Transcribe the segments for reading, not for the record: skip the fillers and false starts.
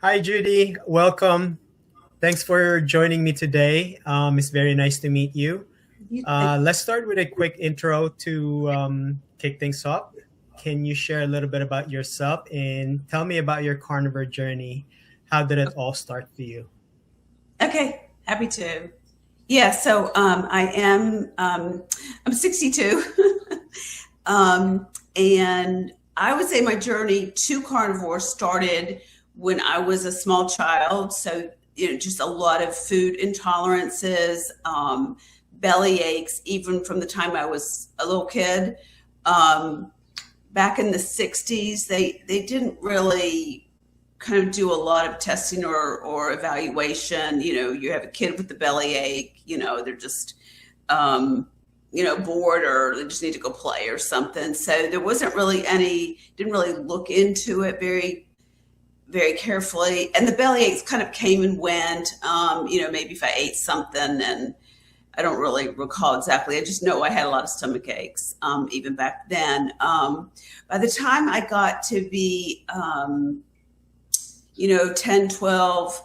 Hi, Judy. Welcome. Thanks for joining me today. It's very nice to meet you. Let's start with a quick intro to kick things off. Can you share a little bit about yourself and tell me about your carnivore journey? How did it all start for you? Okay, happy to. Yeah, so I'm 62, and I would say my journey to carnivore started when I was a small child. So just a lot of food intolerances, belly aches, even from the time I was a little kid. Um, Back in the 60s, they didn't really kind of do a lot of testing or evaluation. You have a kid with the belly ache, they're just, bored, or they just need to go play or something. So there wasn't really didn't really look into it very, very carefully. And the belly aches kind of came and went, maybe if I ate something, and I don't really recall exactly. I just know I had a lot of stomach aches, even back then. By the time I got to be, 10, 12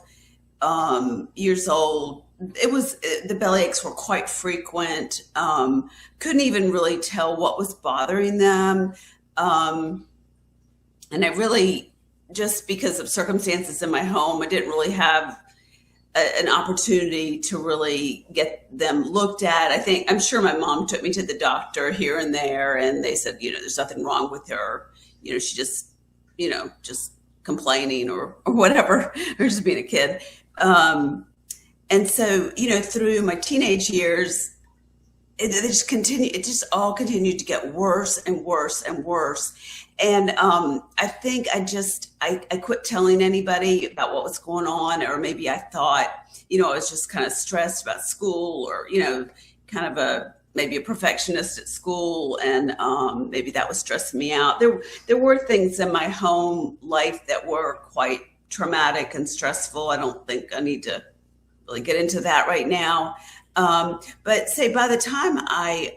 years old, the belly aches were quite frequent. Couldn't even really tell what was bothering them. And I really, just because of circumstances in my home, I didn't really have an opportunity to really get them looked at. I'm sure my mom took me to the doctor here and there, and they said, there's nothing wrong with her. She just complaining or whatever, or just being a kid. And so, through my teenage years, it just all continued to get worse and worse and worse. And I think I quit telling anybody about what was going on, or maybe I thought, I was just kind of stressed about school, or, kind of maybe a perfectionist at school, and maybe that was stressing me out. There were things in my home life that were quite traumatic and stressful. I don't think I need to really get into that right now. But say by the time I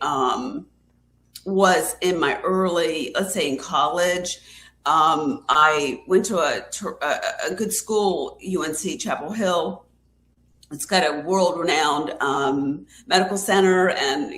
was in my early, let's say in college, I went to a good school, UNC Chapel Hill. It's got a world-renowned medical center, and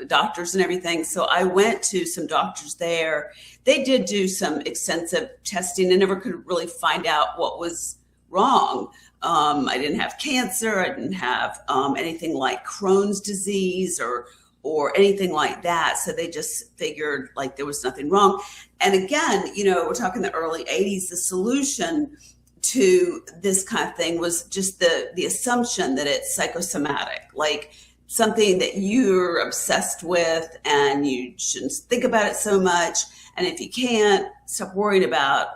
doctors and everything. So I went to some doctors there. They did do some extensive testing and never could really find out what was wrong. I didn't have cancer. I didn't have anything like Crohn's disease or anything like that. So they just figured like there was nothing wrong. And again, we're talking the early 80s. The solution to this kind of thing was just the assumption that it's psychosomatic, like something that you're obsessed with, and you shouldn't think about it so much. And if you can't, stop worrying about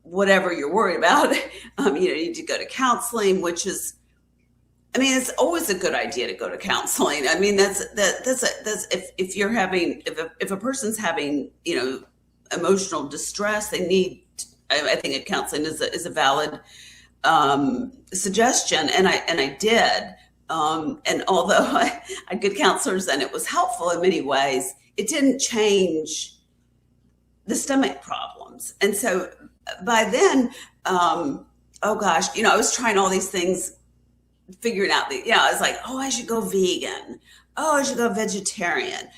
whatever you're worried about. You need to go to counseling, which is, it's always a good idea to go to counseling. That's if a person's having, emotional distress, they need, I think a counseling is a valid suggestion. And I did. And although I had good counselors and it was helpful in many ways, it didn't change the stomach problems. And so by then, I was trying all these things, figuring out I was like, I should go vegan. I should go vegetarian.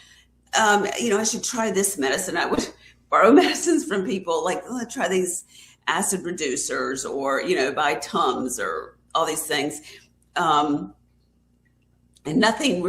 I should try this medicine. I would borrow medicines from people, like, try these acid reducers, or, buy Tums or all these things. And nothing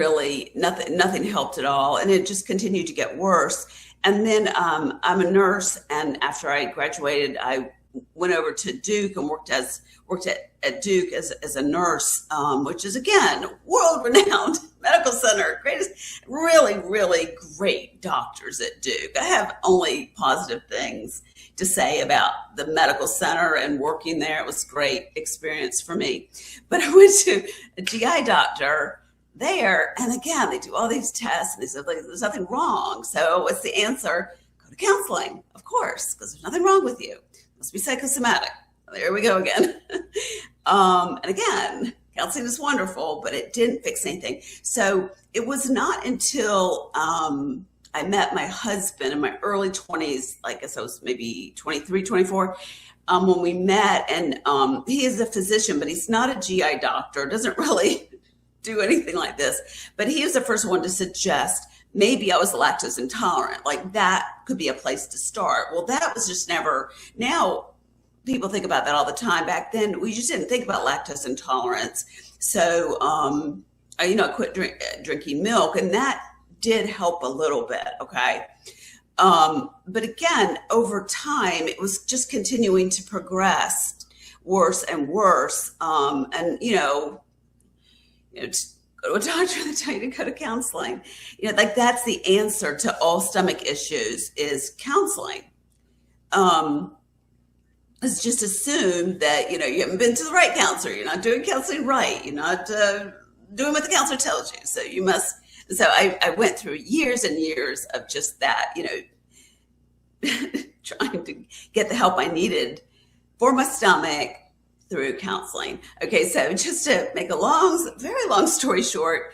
helped at all. And it just continued to get worse. And then I'm a nurse, and after I graduated, I went over to Duke and worked at Duke as a nurse, which is, again, world-renowned medical center. Greatest, really, really great doctors at Duke. I have only positive things to say about the medical center and working there. It was a great experience for me. But I went to a GI doctor there, and again, they do all these tests, and they said, like, there's nothing wrong. So what's the answer? Go to counseling, of course, because there's nothing wrong with you. It must be psychosomatic. There we go again. And again, counseling is wonderful, but it didn't fix anything. So it was not until I met my husband in my early 20s, I guess I was maybe 23, 24, when we met, and he is a physician, but he's not a GI doctor, doesn't really do anything like this. But he was the first one to suggest maybe I was lactose intolerant. Like that could be a place to start. Well, that was just never, now people think about that all the time. Back then, we just didn't think about lactose intolerance. So, I quit drinking milk, and that did help a little bit. Okay. But again, over time, it was just continuing to progress worse and worse. And, just go to a doctor and tell you to go to counseling. Like that's the answer to all stomach issues is counseling. It's just assumed that, you haven't been to the right counselor. You're not doing counseling right. You're not doing what the counselor tells you. So you must. So I went through years and years of just that, trying to get the help I needed for my stomach through counseling. Okay, so just to make a very long story short,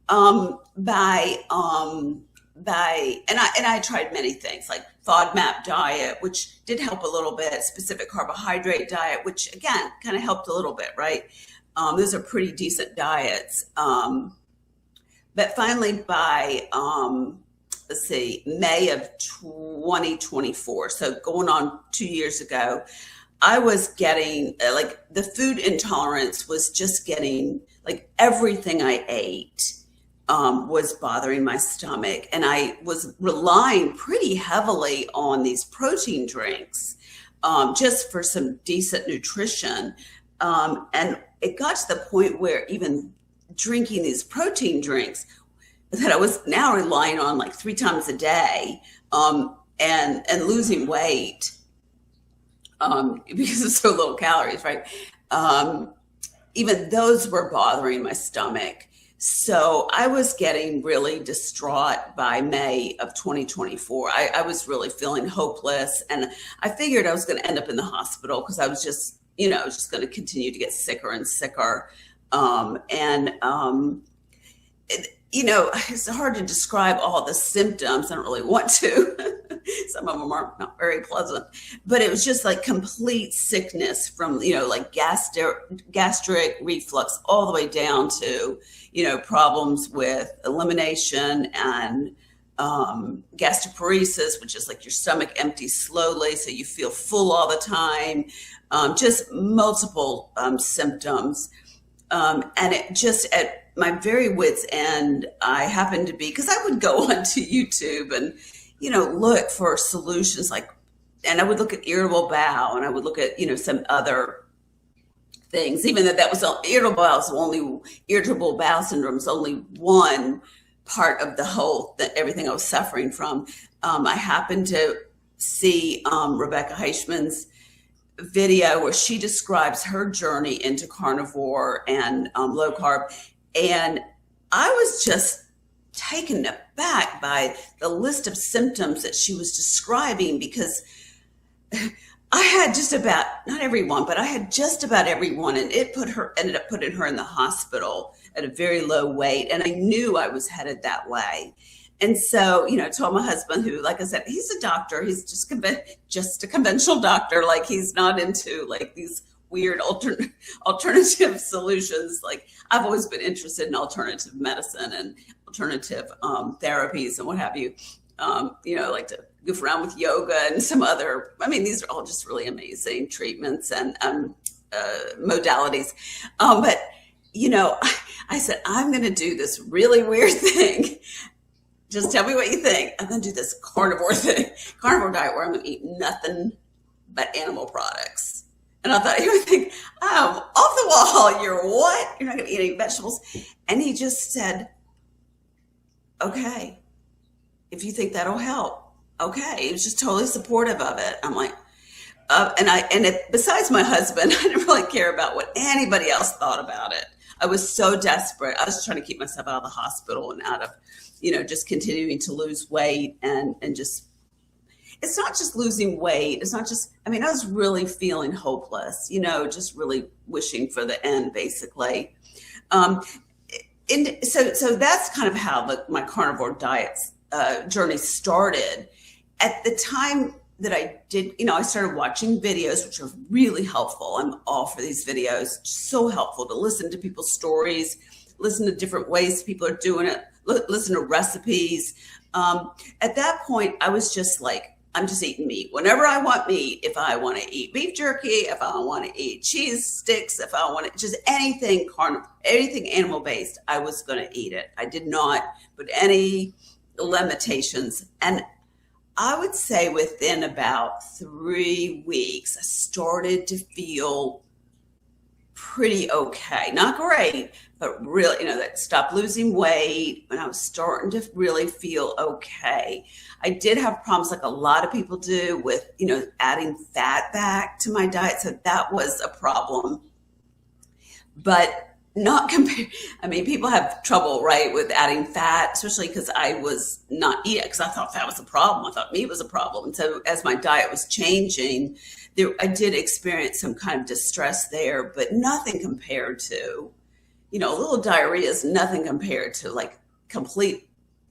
I tried many things like FODMAP diet, which did help a little bit, specific carbohydrate diet, which again kind of helped a little bit, right? Those are pretty decent diets. But finally by May of 2024, so going on 2 years ago, I was getting like the food intolerance was just getting like everything I ate was bothering my stomach. And I was relying pretty heavily on these protein drinks just for some decent nutrition. And it got to the point where even drinking these protein drinks that I was now relying on like 3 times a day and losing weight. Because it's so little calories, right? Even those were bothering my stomach. So I was getting really distraught by May of 2024. I was really feeling hopeless. And I figured I was going to end up in the hospital because I was just, just going to continue to get sicker and sicker. It's hard to describe all the symptoms. I don't really want to. Some of them are not very pleasant, but it was just like complete sickness from, like gastric reflux all the way down to, problems with elimination and gastroparesis, which is like your stomach empties slowly. So you feel full all the time, just multiple symptoms. And it just at my very wit's end, I happened to be, because I would go onto YouTube and, look for solutions and I would look at irritable bowel and I would look at, some other things, even that was irritable bowel syndrome is only one part of the whole, everything I was suffering from. I happened to see Rebecca Heichman's video where she describes her journey into carnivore and low carb. And I was just taken aback by the list of symptoms that she was describing, because I had just about, not everyone, but I had just about everyone, and it ended up putting her in the hospital at a very low weight. And I knew I was headed that way. And so, told my husband, who, like I said, he's a doctor. He's just a conventional doctor. Like he's not into like these weird alternative solutions. Like I've always been interested in alternative medicine and alternative therapies and what have you. Like to goof around with yoga and some other, these are all just really amazing treatments and modalities. But, I said, I'm going to do this really weird thing. Just tell me what you think. I'm going to do this carnivore diet where I'm going to eat nothing but animal products. And I thought he would think, off the wall, you're what? You're not going to eat any vegetables? And he just said, okay, if you think that'll help, okay. He was just totally supportive of it. I'm like, besides my husband, I didn't really care about what anybody else thought about it. I was so desperate. I was trying to keep myself out of the hospital and out of, just continuing to lose weight and just, it's not just losing weight. It's not just, I was really feeling hopeless, just really wishing for the end, basically. So that's kind of how my carnivore diet journey started. At the time that I did, I started watching videos, which are really helpful. I'm all for these videos. So helpful to listen to people's stories, listen to different ways people are doing it, listen to recipes. At that point, I was just like, I'm just eating meat. Whenever I want meat, if I want to eat beef jerky, if I want to eat cheese sticks, if I want to, just anything anything animal based, I was going to eat it. I did not put any limitations. And I would say within about 3 weeks, I started to feel pretty okay. Not great, but really, that stopped losing weight, and I was starting to really feel okay. I did have problems like a lot of people do with, adding fat back to my diet. So that was a problem, but not compared. I mean, people have trouble, right, with adding fat, especially because I was not eating, because I thought fat was a problem. I thought meat was a problem. And so as my diet was changing, I did experience some kind of distress there, but nothing compared to, a little diarrhea is nothing compared to like complete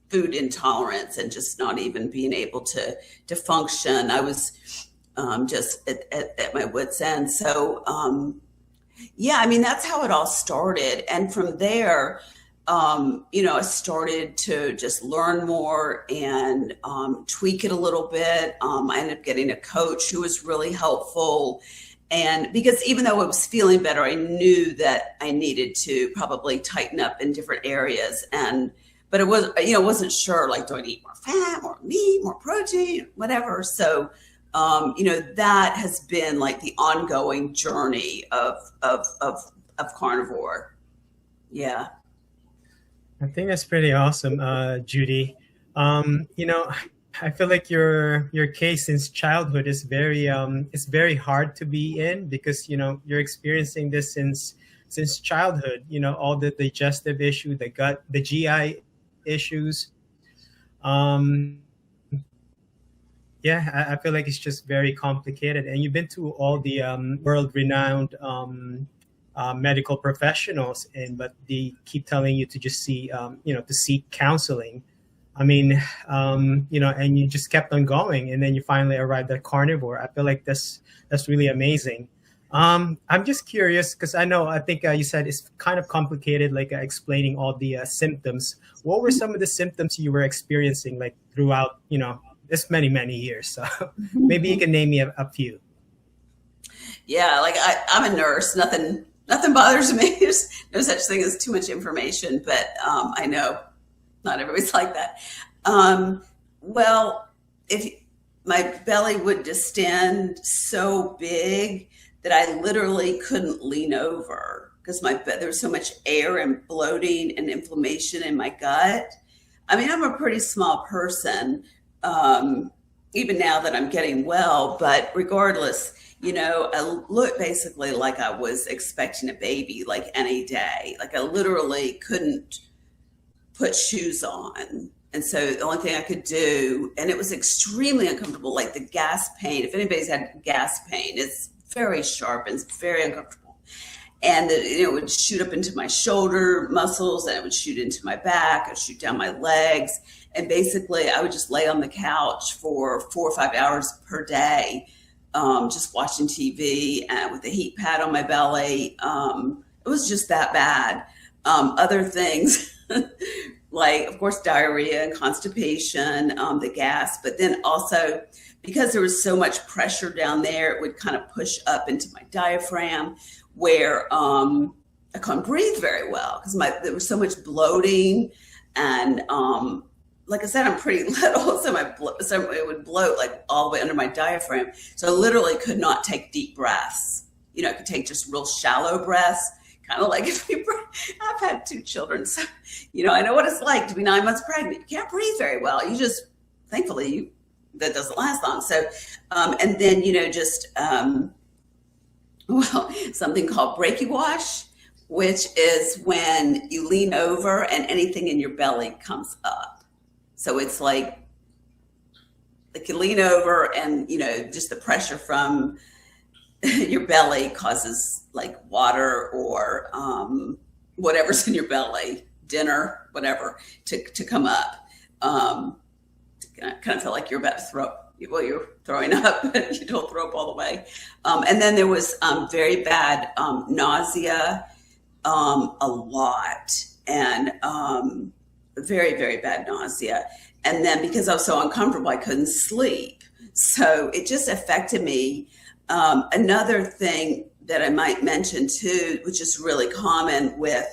food intolerance and just not even being able to function. I was just at my wit's end. So, yeah, I mean, that's how it all started. And from there, I started to just learn more and tweak it a little bit. I ended up getting a coach who was really helpful. And because even though I was feeling better, I knew that I needed to probably tighten up in different areas. But it was, wasn't sure, like, do I need more fat, more meat, more protein, whatever. So, that has been like the ongoing journey of carnivore. Yeah. I think that's pretty awesome, Judi. I feel like your case since childhood is very it's very hard to be in, because you're experiencing this since childhood. All the digestive issue, the gut, the GI issues. Yeah, I feel like it's just very complicated, and you've been to all the world-renowned medical professionals, but they keep telling you to just see, to seek counseling. I mean, and you just kept on going, and then you finally arrived at Carnivore. I feel like that's really amazing. I'm just curious, because I think you said it's kind of complicated, like explaining all the symptoms. What were some of the symptoms you were experiencing, like throughout, this many years? So maybe you can name me a few. Yeah, like I'm a nurse. Nothing bothers me. There's no such thing as too much information, but I know not everybody's like that. Well, if my belly would distend so big that I literally couldn't lean over because there was so much air and bloating and inflammation in my gut. I mean, I'm a pretty small person, even now that I'm getting well, but regardless, I looked basically like I was expecting a baby, like any day. Like I literally couldn't put shoes on. And so the only thing I could do, and it was extremely uncomfortable, like the gas pain. If anybody's had gas pain, it's very sharp and it's very uncomfortable. And it would shoot up into my shoulder muscles, and it would shoot into my back, it would shoot down my legs. And basically I would just lay on the couch for 4 or 5 hours per day, just watching TV and with a heat pad on my belly. It was just that bad. Other things like, of course, diarrhea and constipation, the gas, but then also because there was so much pressure down there, it would kind of push up into my diaphragm where I couldn't breathe very well because there was so much bloating. And like I said, I'm pretty little, so it would bloat like all the way under my diaphragm. So I literally could not take deep breaths. I could take just real shallow breaths, kind of like if you I've had 2 children, so I know what it's like to be 9 months pregnant. You can't breathe very well. You just, thankfully, that doesn't last long. So, and then something called brachywash, which is when you lean over and anything in your belly comes up. So it's like you lean over and, just the pressure from your belly causes like water or whatever's in your belly, dinner, whatever, to come up. Kind of feel like you're about to throw up. well, you're throwing up, but you don't throw up all the way. And then there was very bad nausea, a lot, and very, very bad nausea. And then because I was so uncomfortable, I couldn't sleep. So it just affected me. Another thing that I might mention too, which is really common with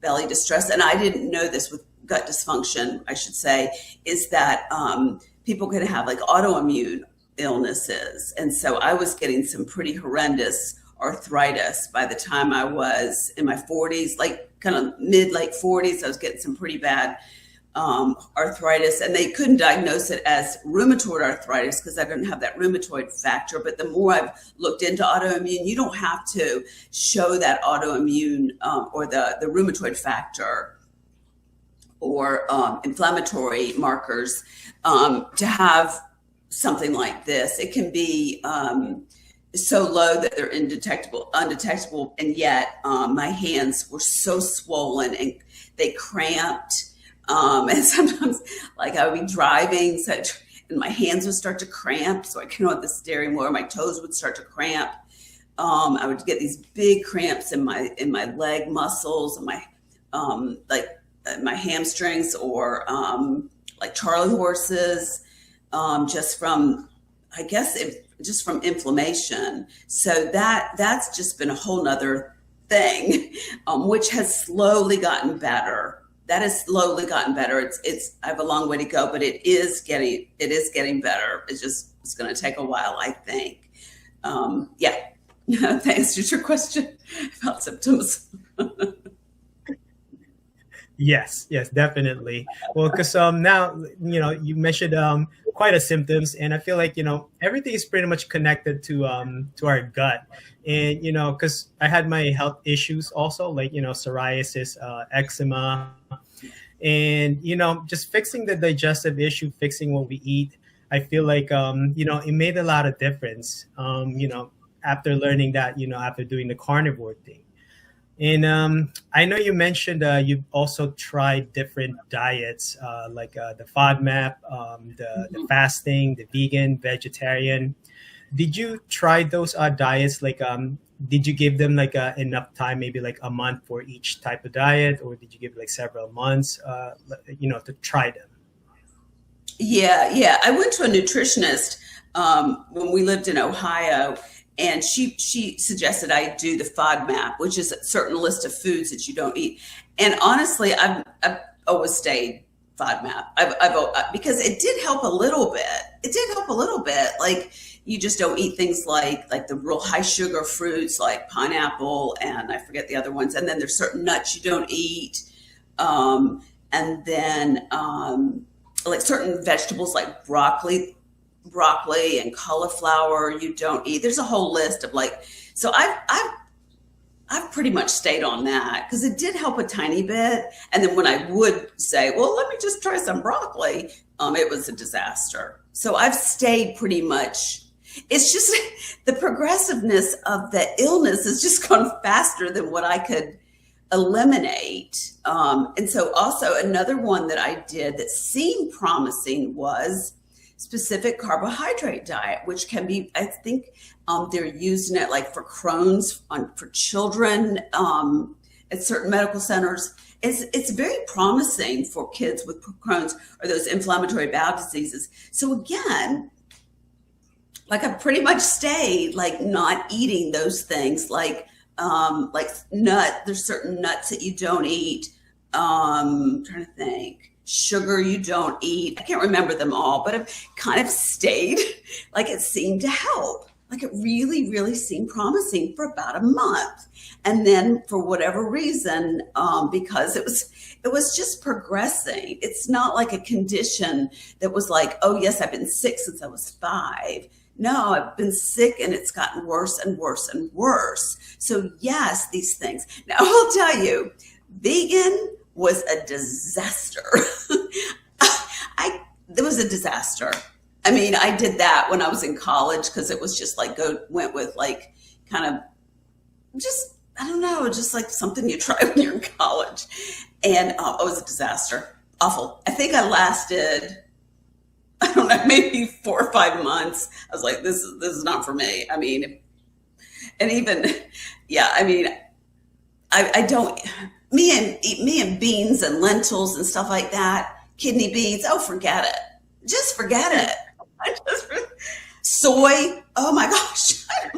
belly distress, and I didn't know this with gut dysfunction, I should say, is that people can have like autoimmune illnesses. And so I was getting some pretty horrendous arthritis by the time I was in my 40s, like kind of late 40s. I was getting some pretty bad arthritis, and they couldn't diagnose it as rheumatoid arthritis because I didn't have that rheumatoid factor. But the more I've looked into autoimmune, you don't have to show that autoimmune or the rheumatoid factor or inflammatory markers to have something like this. It can be so low that they're undetectable, and yet my hands were so swollen and they cramped. And sometimes, like, I would be driving, and my hands would start to cramp, so I couldn't hold the steering wheel. My toes would start to cramp. I would get these big cramps in my leg muscles and my hamstrings, or like Charlie horses, just from, I guess, just from inflammation. So that's just been a whole nother thing, which has slowly gotten better. That has slowly gotten better. It's I have a long way to go, but it is getting better. It's going to take a while, I think. Yeah. That answers your question about symptoms. Yes, definitely. Well, because now you mentioned quite a symptoms, and I feel like everything is pretty much connected to our gut, and because I had my health issues also, like psoriasis, eczema, and just fixing the digestive issue, fixing what we eat. I feel like it made a lot of difference. After learning that, after doing the carnivore thing. And I know you mentioned you've also tried different diets, like the FODMAP, the fasting, the vegan, vegetarian. Did you try those diets? Like, did you give them like enough time, maybe like a month for each type of diet, or did you give like several months, to try them? Yeah. I went to a nutritionist when we lived in Ohio. And she suggested I do the FODMAP, which is a certain list of foods that you don't eat. And honestly, I've always stayed FODMAP. Because it did help a little bit. Like, you just don't eat things like the real high sugar fruits like pineapple, and I forget the other ones. And then there's certain nuts you don't eat. And then like certain vegetables like broccoli and cauliflower you don't eat. There's a whole list of so I've pretty much stayed on that because it did help a tiny bit. And then when I would say, well, let me just try some broccoli, it was a disaster. So I've stayed pretty much. It's just the progressiveness of the illness has just gone faster than what I could eliminate. And so also another one that I did that seemed promising was specific carbohydrate diet, which can be, I think they're using it like for Crohn's for children at certain medical centers. It's very promising for kids with Crohn's or those inflammatory bowel diseases. So again, like I pretty much stayed like not eating those things, like there's certain nuts that you don't eat. I'm trying to think. Sugar you don't eat. I can't remember them all, but I've kind of stayed. Like it seemed to help. Like it really, really seemed promising for about a month. And then for whatever reason, because it was just progressing. It's not like a condition that was like, oh yes, I've been sick since I was 5. No, I've been sick and it's gotten worse and worse and worse. So yes, these things. Now I'll tell you, vegan was a disaster. It was a disaster. I mean, I did that when I was in college because it was just like went with like kind of just, I don't know, just like something you try when you're in college. And it was a disaster. Awful. I think I lasted I don't know, maybe 4 or 5 months. I was like, this is not for me. I mean, and even, yeah, I mean, I don't, me and beans and lentils and stuff like that, kidney beans, oh, forget it. Just forget it. Soy, oh my gosh, I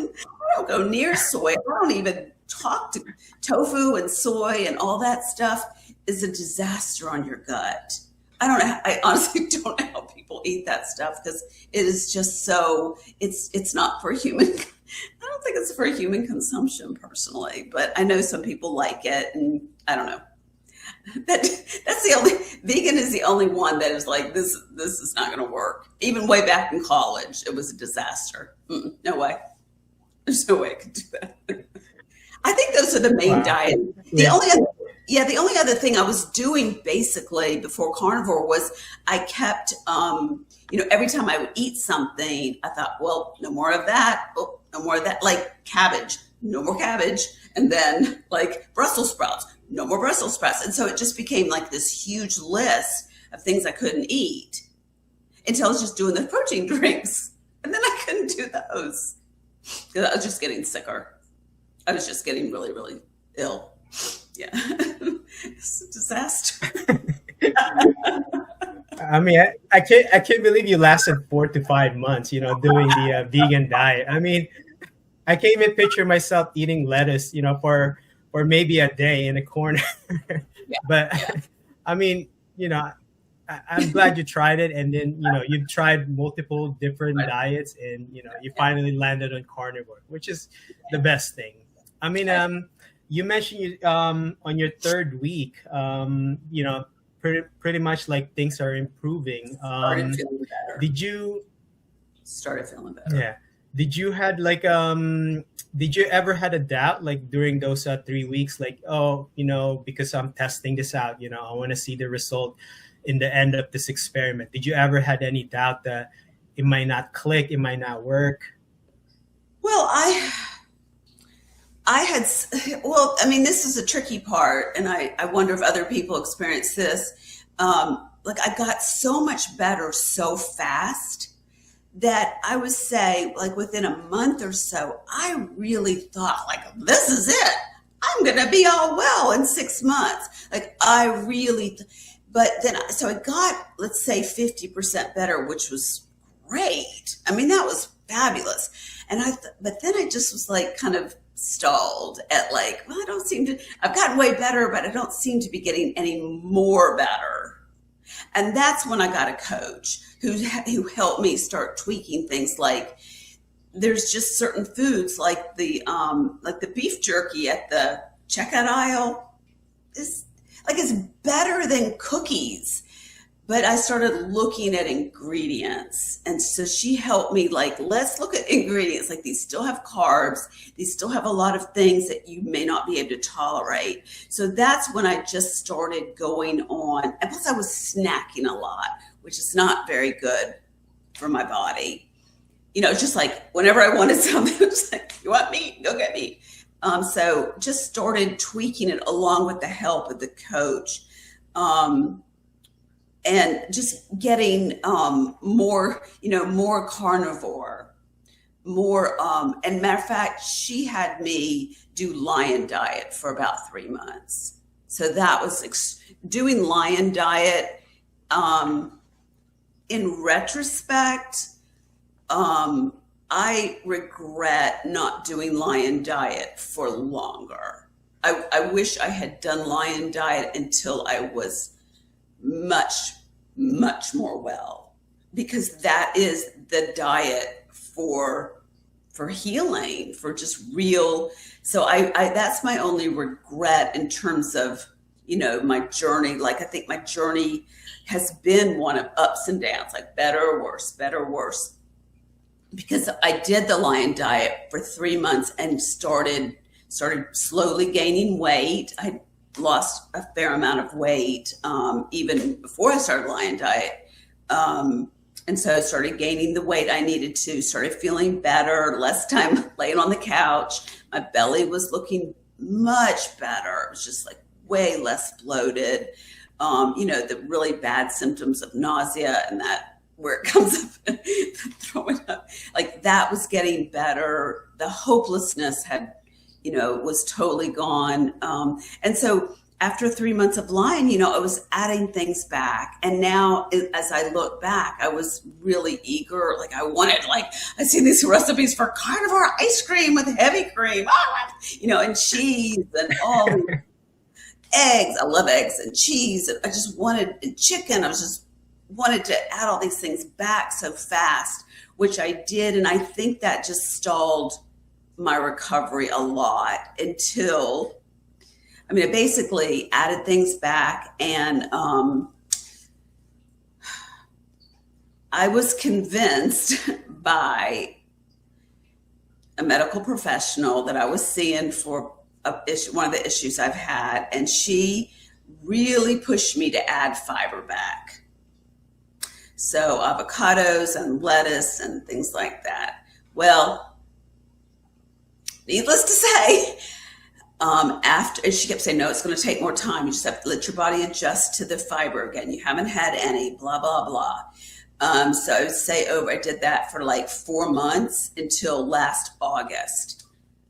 don't go near soy. I don't even talk to tofu and soy and all that stuff is a disaster on your gut. I honestly don't know how people eat that stuff because it is just so, it's not for human. I don't think it's for human consumption personally, but I know some people like it and I don't know. That's the only, vegan is the only one that is like, this is not going to work. Even way back in college, it was a disaster. No way. There's no way I could do that. I think those are the main diets. The only other thing I was doing basically before carnivore was I kept, every time I would eat something, I thought, well, no more of that. Oh, no more of that. Like cabbage, no more cabbage. And then like Brussels sprouts, no more Brussels sprouts. And so it just became like this huge list of things I couldn't eat until I was just doing the protein drinks. And then I couldn't do those because I was just getting sicker. I was just getting really, really ill. Yeah. It's a disaster. I mean, I can't believe you lasted 4 to 5 months, doing the vegan diet. I mean, I can't even picture myself eating lettuce, for maybe a day in a corner. But I mean, I'm glad you tried it, and then you've tried multiple different diets, and you finally landed on carnivore, which is the best thing. I mean, you mentioned you on your third week, pretty much like things are improving. Started feeling better. Started feeling better. Yeah. Did you ever had a doubt like during those 3 weeks, like, oh, because I'm testing this out, I want to see the result in the end of this experiment. Did you ever had any doubt that it might not click, it might not work? Well, I mean, this is a tricky part, and I wonder if other people experience this. Like I got so much better so fast that I would say like within a month or so, I really thought like, this is it. I'm going to be all well in 6 months. Like I really, but then, so I got, let's say 50% better, which was great. I mean, that was fabulous. And but then I just was like kind of stalled at like, well, I've gotten way better, but I don't seem to be getting any more better. And that's when I got a coach who helped me start tweaking things. Like there's just certain foods like the beef jerky at the checkout aisle is like, it's better than cookies. But I started looking at ingredients. And so she helped me like, let's look at ingredients. Like these still have carbs. These still have a lot of things that you may not be able to tolerate. So that's when I just started going on. And plus I was snacking a lot, which is not very good for my body. Just like whenever I wanted something, it was like, you want meat? Go get meat. So just started tweaking it along with the help of the coach. And just getting more carnivore, more. And matter of fact, she had me do Lion Diet for about 3 months. So that was doing Lion Diet. In retrospect, I regret not doing Lion Diet for longer. I wish I had done Lion Diet until I was much, much more well, because that is the diet for healing, for just real. So I that's my only regret in terms of, my journey. Like I think my journey has been one of ups and downs, like better, worse, because I did the Lion Diet for 3 months and started slowly gaining weight. I lost a fair amount of weight even before I started Lion Diet. And so I started gaining the weight I needed to, started feeling better, less time laying on the couch. My belly was looking much better. It was just like way less bloated. The really bad symptoms of nausea and that where it comes up, throwing up, like that was getting better. The hopelessness had, was totally gone. And so after 3 months of lying, I was adding things back. And now as I look back, I was really eager. Like I see these recipes for carnivore ice cream with heavy cream, and cheese and all eggs. I love eggs and cheese. And I just wanted chicken. I was just wanted to add all these things back so fast, which I did. And I think that just stalled my recovery a lot until, I basically added things back, and I was convinced by a medical professional that I was seeing for one of the issues I've had, and she really pushed me to add fiber back. So avocados and lettuce and things like that. Well, needless to say, after she kept saying, no, it's going to take more time. You just have to let your body adjust to the fiber again. You haven't had any, blah, blah, blah. So I would say I did that for like 4 months until last August.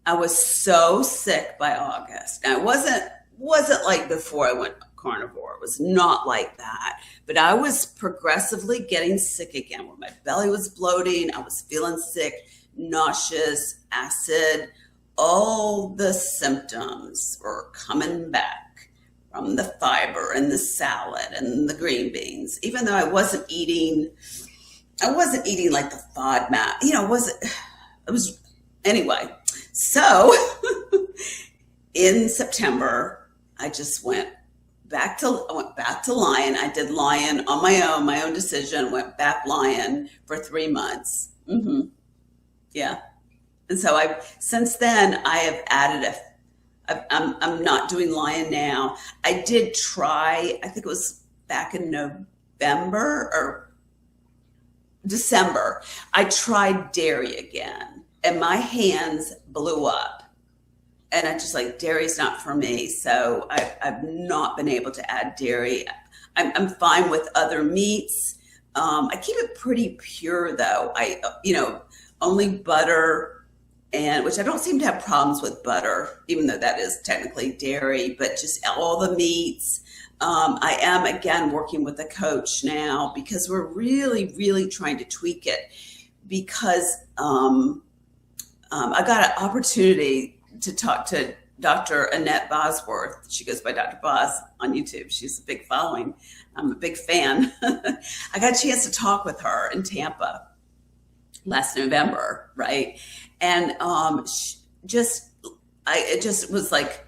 I was so sick by August. Now, it wasn't like before I went carnivore. It was not like that. But I was progressively getting sick again, where my belly was bloating. I was feeling sick, nauseous, acid. All the symptoms were coming back from the fiber and the salad and the green beans. Even though I wasn't eating like the FODMAP, anyway. So in September, I went back to lying. I did lying on my own decision, went back lying for 3 months. Mm-hmm. Yeah. And so since then I have added I'm not doing lion now. I did try, I think it was back in November or December, I tried dairy again and my hands blew up. And I just dairy's not for me. So I've not been able to add dairy. I'm fine with other meats. I keep it pretty pure though. Only butter, and which I don't seem to have problems with butter, even though that is technically dairy, but just all the meats. I am, again, working with a coach now because we're really, really trying to tweak it, because I got an opportunity to talk to Dr. Annette Bosworth. She goes by Dr. Boz on YouTube. She's a big following. I'm a big fan. I got a chance to talk with her in Tampa last November, right? And it just was like,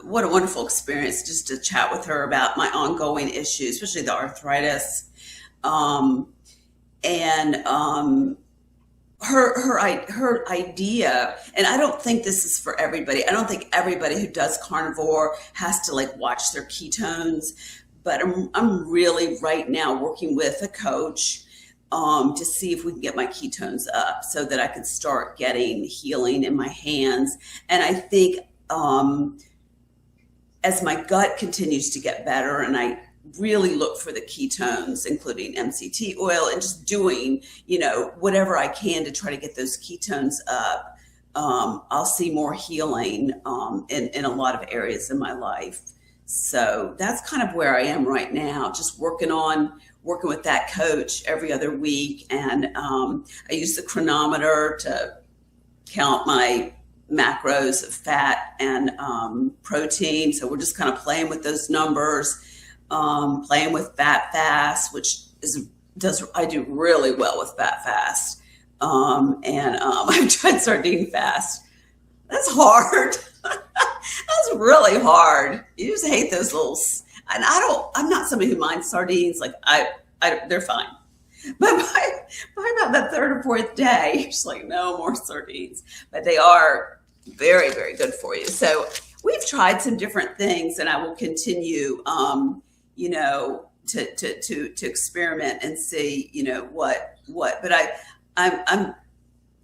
what a wonderful experience just to chat with her about my ongoing issues, especially the arthritis. Her idea, and I don't think this is for everybody. I don't think everybody who does carnivore has to watch their ketones, but I'm really right now working with a coach to see if we can get my ketones up so that I could start getting healing in my hands. And I think as my gut continues to get better and I really look for the ketones, including MCT oil, and just doing, whatever I can to try to get those ketones up, I'll see more healing in a lot of areas in my life. So that's kind of where I am right now, just working with that coach every other week. And I use the chronometer to count my macros of fat and protein. So we're just kind of playing with those numbers, playing with fat fast, which I do really well with fat fast. I've tried sardine fast. That's hard. That's really hard. You just hate those little, and I'm not somebody who minds sardines. They're fine. But by about the third or fourth day, you're just no more sardines. But they are very, very good for you. So we've tried some different things, and I will continue, to experiment and see, what. But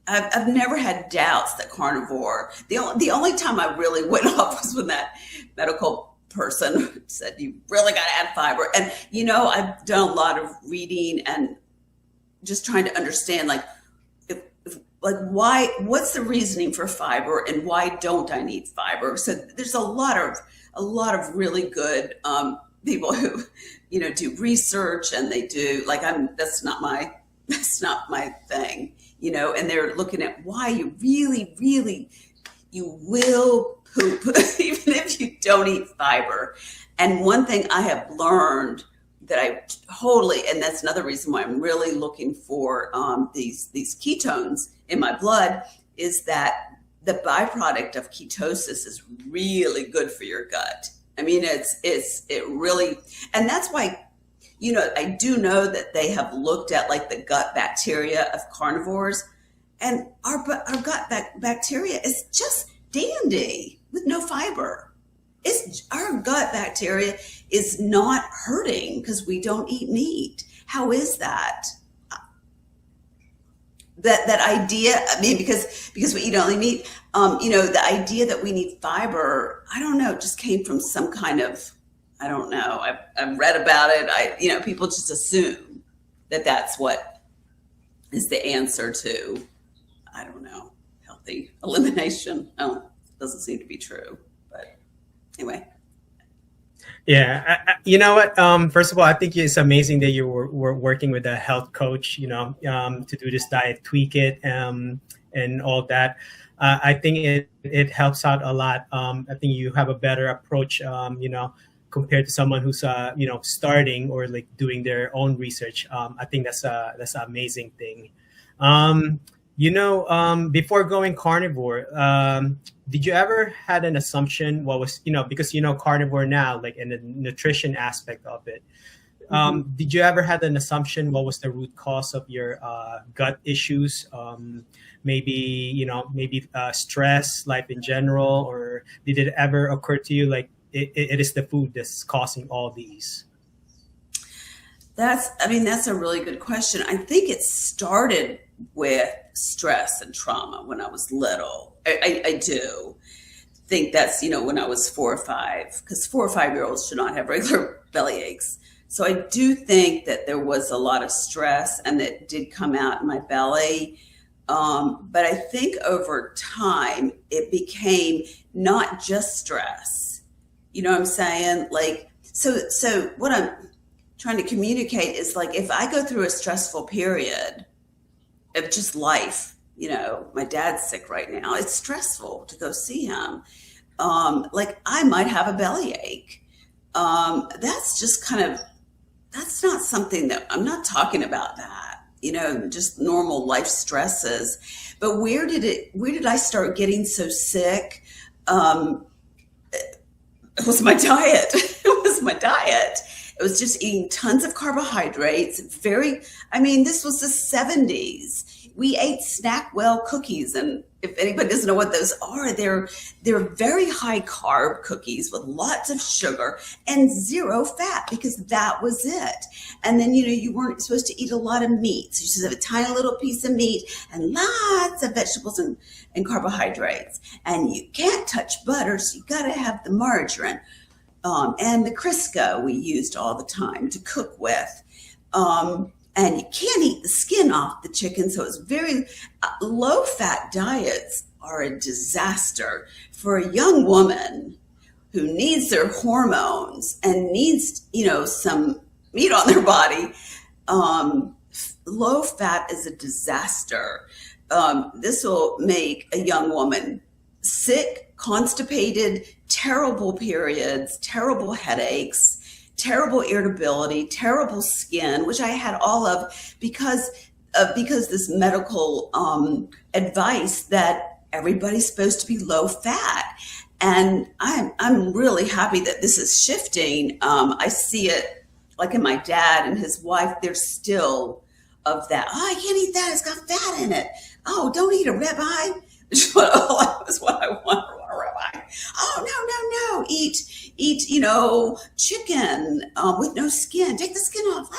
I've never had doubts that carnivore. The only time I really went off was when that medical person said, you really got to add fiber. And, I've done a lot of reading and just trying to understand, like, what's the reasoning for fiber and why don't I need fiber? So there's a lot of really good people who, do research, and they do, like, that's not my thing, and they're looking at why you really, you will poop even if you don't eat fiber. And one thing I have learned that and that's another reason why I'm really looking for these ketones in my blood, is that the byproduct of ketosis is really good for your gut. I mean, it really, and that's why, I do know that they have looked at, like, the gut bacteria of carnivores, and our gut bacteria is just dandy with no fiber. Our gut bacteria is not hurting because we don't eat meat. How is that? That idea, I mean, because we eat only meat, the idea that we need fiber, I don't know, just came from some kind of, I don't know. I've read about it. People just assume that that's what is the answer to, I don't know, healthy elimination. Doesn't seem to be true, but anyway. Yeah, you know what? First of all, I think it's amazing that you were working with a health coach, to do this diet, tweak it, and all that. I think it helps out a lot. I think you have a better approach, compared to someone who's, starting or, like, doing their own research. I think that's an amazing thing. Before going carnivore, did you ever had an assumption what was, because, carnivore now, like, in the nutrition aspect of it, did you ever had an assumption what was the root cause of your gut issues? Maybe stress, life in general, or did it ever occur to you, like, it is the food that's causing all these? That's a really good question. I think it started with stress and trauma when I was little. I do think that's, when I was 4 or 5, because 4 or 5-year-olds should not have regular belly aches. So I do think that there was a lot of stress, and that did come out in my belly. But I think over time, it became not just stress. You know what I'm saying? Like, so what I'm trying to communicate is, like, if I go through a stressful period of just life, my dad's sick right now, it's stressful to go see him. Like, I might have a bellyache. That's just that's not something that I'm not talking about that, just normal life stresses. But where did I start getting so sick? It was my diet. It was just eating tons of carbohydrates. This was the 70s. We ate Snackwell cookies. And if anybody doesn't know what those are, they're very high carb cookies with lots of sugar and 0 fat, because that was it. And then, you weren't supposed to eat a lot of meat. So you just have a tiny little piece of meat and lots of vegetables and carbohydrates. And you can't touch butter, so you got to have the margarine. And the Crisco we used all the time to cook with. And you can't eat the skin off the chicken. So it's very low-fat diets are a disaster for a young woman who needs their hormones and needs, some meat on their body. Low-fat is a disaster. This will make a young woman sick, constipated, terrible periods, terrible headaches, terrible irritability, terrible skin, which I had all of because this medical advice that everybody's supposed to be low fat. And I'm really happy that this is shifting. I see it like in my dad and his wife, they're still of that. Oh, I can't eat that. It's got fat in it. Oh, don't eat a ribeye. That's what I want from a ribeye. Oh, no. Eat, chicken with no skin. Take the skin off.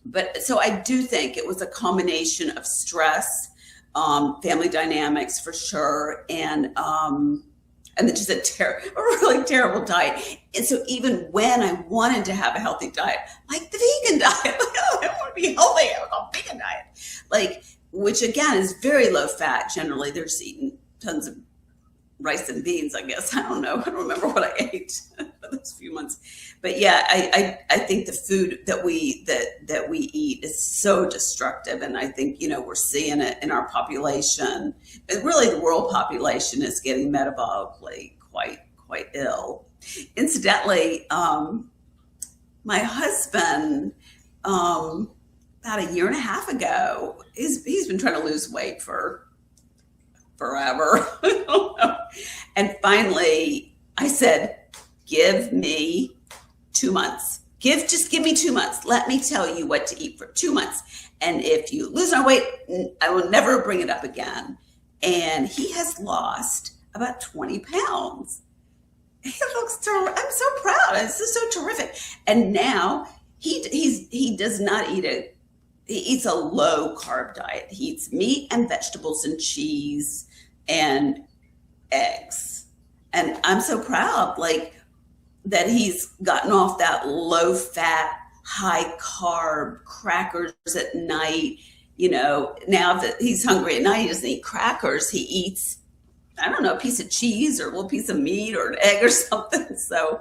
But so I do think it was a combination of stress, family dynamics for sure, and and then just a really terrible diet. And so even when I wanted to have a healthy diet, like the vegan diet, like, oh, I want to be healthy, I want a vegan diet, like, which again is very low fat. Generally, they're just eating tons of rice and beans, I guess. I don't know. I don't remember what I ate for those few months. But yeah, I think the food that we eat is so destructive. And I think, we're seeing it in our population. And really, the world population is getting metabolically quite ill. Incidentally, my husband, about a year and a half ago, he's been trying to lose weight for forever. I don't know. And finally I said, give me 2 months. Just give me 2 months. Let me tell you what to eat for 2 months. And if you lose my weight, I will never bring it up again. And he has lost about 20 pounds. He looks terrible. I'm so proud. It's just so terrific. And now he does not eat he eats a low carb diet. He eats meat and vegetables and cheese and eggs. And I'm so proud, like, that he's gotten off that low fat, high carb crackers at night. Now that he's hungry at night, he doesn't eat crackers. He eats, I don't know, a piece of cheese or a little piece of meat or an egg or something. So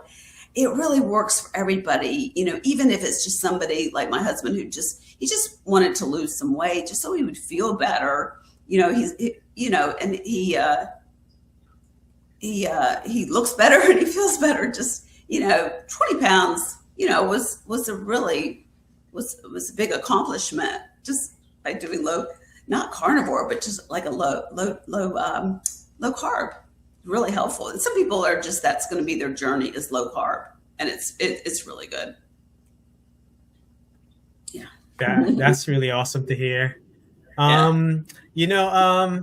it really works for everybody, even if it's just somebody like my husband who he just wanted to lose some weight just so he would feel better. And he looks better and he feels better. Just, 20 pounds, was a big accomplishment just by doing not carnivore, but just like a low carb. Really helpful. And some people are just, that's going to be their journey, is low carb. And it's really good. Yeah. That's really awesome to hear. Yeah.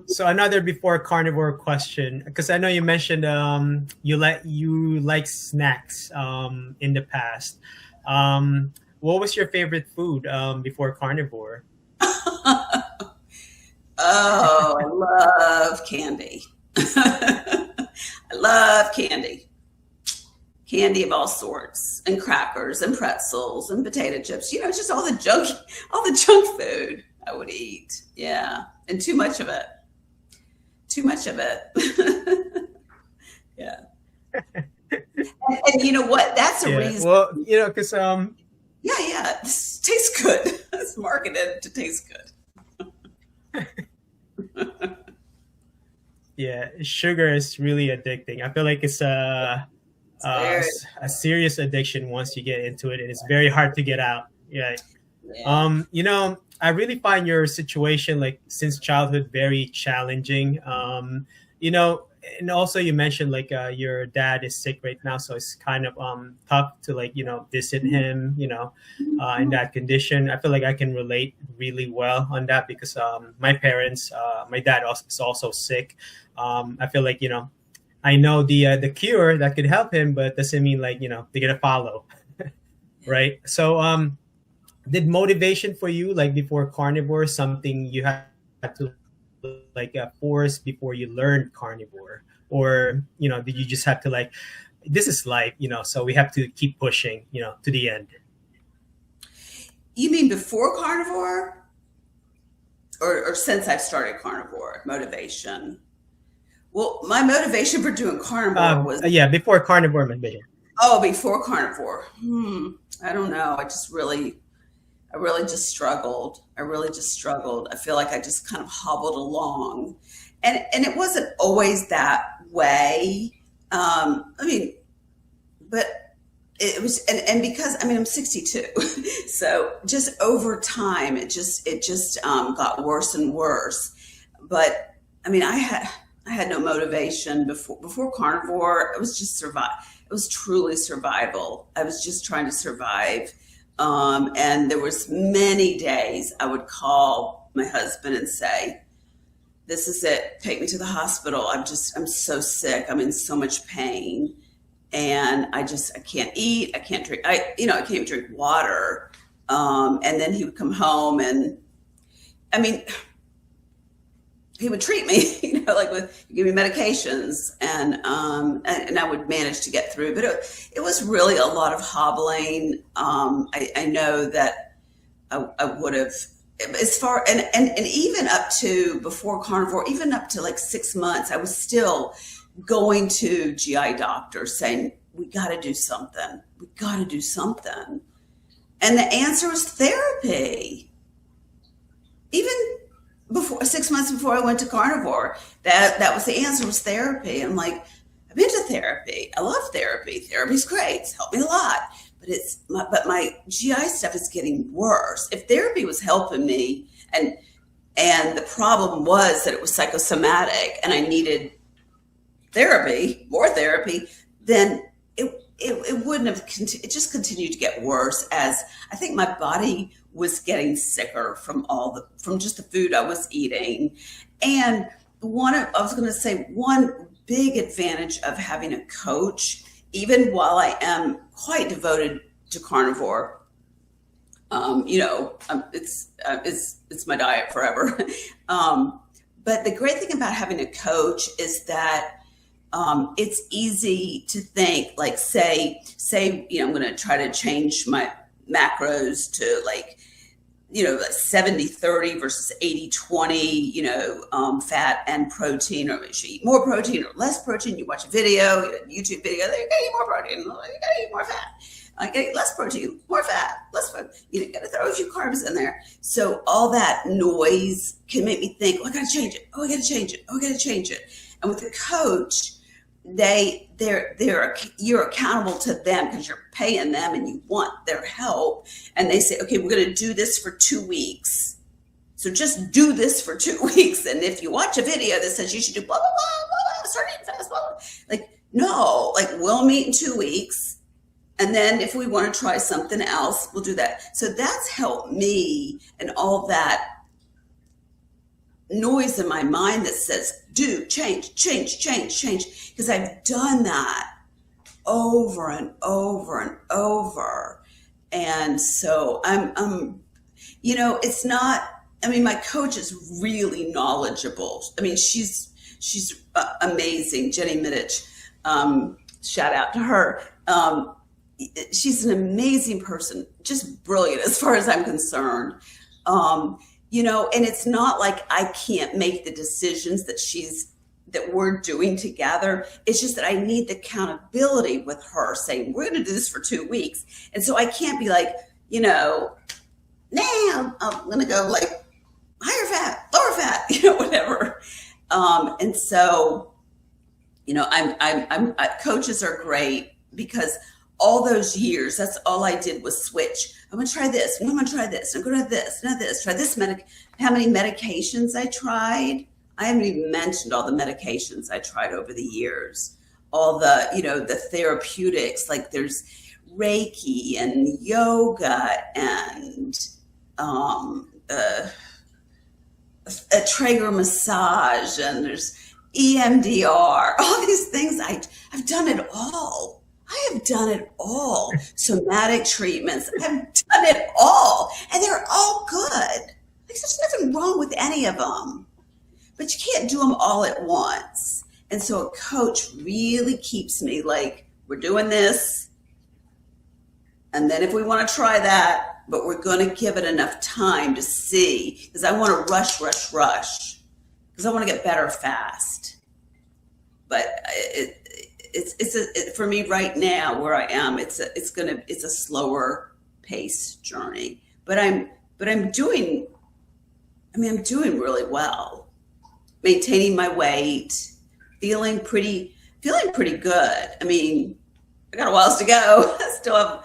So another before carnivore question, because I know you mentioned you like snacks in the past. What was your favorite food before carnivore? Oh, I love candy. I love candy. Candy of all sorts, and crackers and pretzels and potato chips, just all the junk food I would eat. Yeah. And too much of it. Yeah. And you know what? That's a reason. Well, because yeah, this tastes good. It's marketed to taste good. Yeah, sugar is really addicting. I feel like it's a serious addiction once you get into it, and it's very hard to get out. Yeah. I really find your situation, like, since childhood, very challenging. And also you mentioned, like, your dad is sick right now, so it's kind of tough to, like, visit him, in that condition. I feel like I can relate really well on that because my parents, my dad is also sick. I feel like, I know the cure that could help him, but it doesn't mean, like, they're gonna follow. Right. So did motivation for you, like, before carnivore, something you had to, like, force before you learned carnivore? Or, did you just have to, like, this is life, so we have to keep pushing, to the end? You mean before carnivore? Or since I've started carnivore, motivation? Well, my motivation for doing carnivore was... Yeah, before carnivore motivation. Oh, before carnivore. I don't know. I really just struggled. I feel like I just kind of hobbled along. And it wasn't always that way. But it was, and because, I'm 62. So just over time, it just got worse and worse. But I had no motivation before carnivore. It was just it was truly survival. I was just trying to survive. And there was many days I would call my husband and say, this is it. Take me to the hospital. I'm so sick. I'm in so much pain. And I can't eat. I can't drink. I can't even drink water. And then he would come home and, he he would treat me, like give me medications, and I would manage to get through. But it was really a lot of hobbling. I know that I would have, as far, and even up to before Carnivore, even up to like 6 months, I was still going to GI doctors saying, we got to do something. We got to do something. And the answer was therapy. Even before 6 months before I went to Carnivore, that was the answer, was therapy. I'm like, I've been to therapy. I love therapy. Therapy's great. It's helped me a lot. But my GI stuff is getting worse. If therapy was helping me, and the problem was that it was psychosomatic and I needed therapy, more therapy, then it wouldn't have, it just continued to get worse, as I think my body was getting sicker from just the food I was eating. And I was going to say, one big advantage of having a coach, even while I am quite devoted to Carnivore, it's my diet forever. But the great thing about having a coach is that it's easy to think, like, say, I'm going to try to change my macros to like 70-30 versus 80-20, fat and protein, or you should eat more protein or less protein. You watch a video, a YouTube video, you gotta eat more protein, you gotta eat more fat. I gotta eat less protein, more fat, less fat. You gotta throw a few carbs in there. So all that noise can make me think, I gotta change it. I gotta change it. I gotta change it. And with a coach, you're accountable to them because you're paying them and you want their help. And they say, okay, we're going to do this for 2 weeks. So just do this for 2 weeks. And if you watch a video that says you should do blah, blah, blah, blah, blah, start eating fast, blah, blah, like, no, like, we'll meet in 2 weeks. And then if we want to try something else, we'll do that. So that's helped me, and all that noise in my mind that says, do, change. Because I've done that over and over and over. And so it's not, my coach is really knowledgeable. She's amazing. Jenny Middich, shout out to her. She's an amazing person, just brilliant as far as I'm concerned. And it's not like I can't make the decisions that we're doing together. It's just that I need the accountability with her, saying, we're going to do this for 2 weeks. And so I can't be like, now I'm going to go like higher fat, lower fat, whatever. And so, coaches are great, because all those years, that's all I did was switch. I'm going to try this. I'm going to try this. I'm going to try this. Not this. Try this. How many medications I tried? I haven't even mentioned all the medications I tried over the years. All the, the therapeutics, like there's Reiki and yoga and a Traeger massage, and there's EMDR. All these things. I've done it all. I have done it all. Somatic treatments. I've done it all. And they're all good. Like, there's nothing wrong with any of them. But you can't do them all at once. And so a coach really keeps me like, we're doing this. And then if we want to try that, but we're going to give it enough time to see, because I want to rush, because I want to get better fast. But for me right now, where I am, it's a slower pace journey. But I'm doing really well. Maintaining my weight, feeling pretty good. I got a while to go. I still have,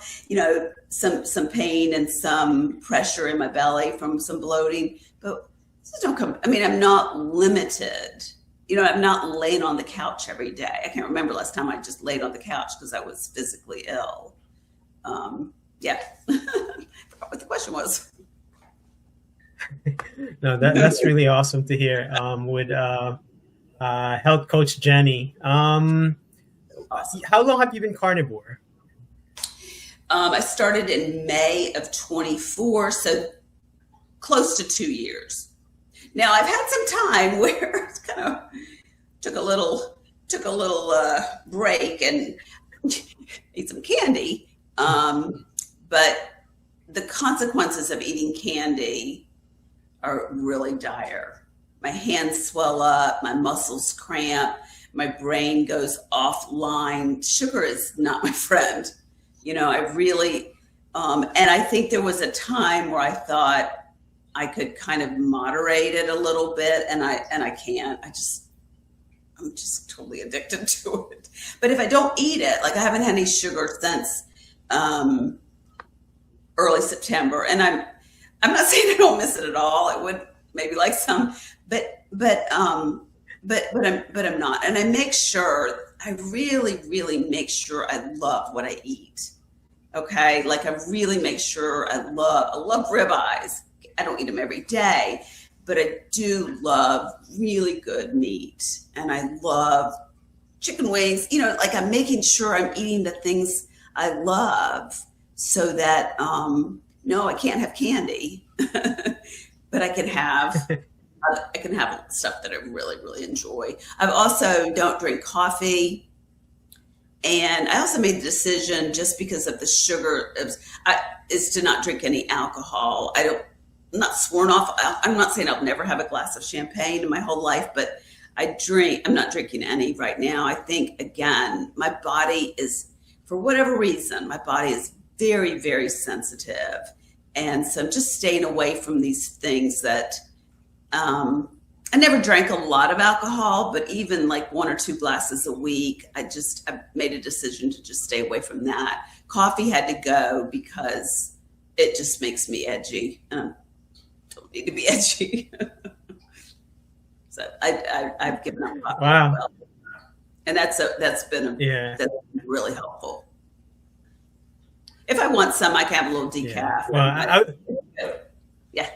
some pain and some pressure in my belly from some bloating, but this don't come. I'm not limited. I'm not laying on the couch every day. I can't remember last time I just laid on the couch because I was physically ill. Yeah. Forgot what the question was. No, that's really awesome to hear. With health coach Jenny. Awesome. How long have you been carnivore? I started in May of 24, so close to 2 years. Now I've had some time where it's kind of took a little break and ate some candy. But the consequences of eating candy are really dire. My hands swell up, my muscles cramp, my brain goes offline. Sugar is not my friend. I really, and I think there was a time where I thought I could kind of moderate it a little bit, and I can't. I'm just totally addicted to it. But if I don't eat it, like I haven't had any sugar since early September, and I'm not saying I don't miss it at all. I would maybe like some, but I'm not. And I make sure, I really make sure I love what I eat. Okay, like I really make sure I love ribeyes. I don't eat them every day, but I do love really good meat, and I love chicken wings. Like I'm making sure I'm eating the things I love, so that no, I can't have candy, but I can have stuff that I really enjoy. I also don't drink coffee. And I also made the decision, just because of the sugar, is to not drink any alcohol. I'm not sworn off. I'm not saying I'll never have a glass of champagne in my whole life, but I'm not drinking any right now. I think, again, my body is, for whatever reason, my body is very sensitive. And so I'm just staying away from these things that, I never drank a lot of alcohol, but even like 1 or 2 glasses a week, I made a decision to just stay away from that. Coffee had to go because it just makes me edgy. And I don't need to be edgy. So I've given up coffee. Wow. Well. And that's been really helpful. If I want some, I can have a little decaf. Yeah. Well, yeah.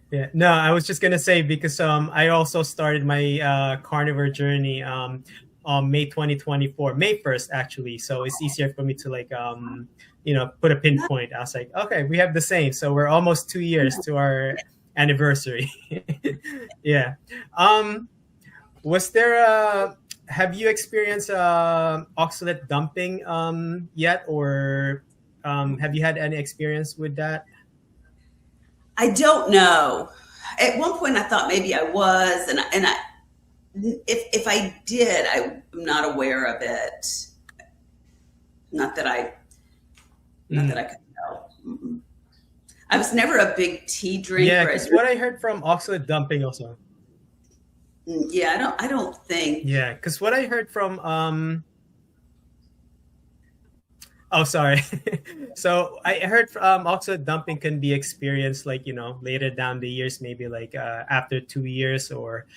Yeah, no, I was just gonna say, because I also started my carnivore journey on May 2024, May 1st actually. So it's easier for me to put a pinpoint. I was like, okay, we have the same. So we're almost 2 years to our anniversary. Yeah. Have you experienced oxalate dumping yet, or have you had any experience with that? I don't know. At one point, I thought maybe I was, and if I did, I'm not aware of it. Not that I could tell. Mm-mm. I was never a big tea drinker. Yeah, because what I heard from oxalate dumping also. Yeah, I don't think. Yeah, because what I heard from oh, sorry. So I heard oxalate dumping can be experienced later down the years, maybe after 2 years or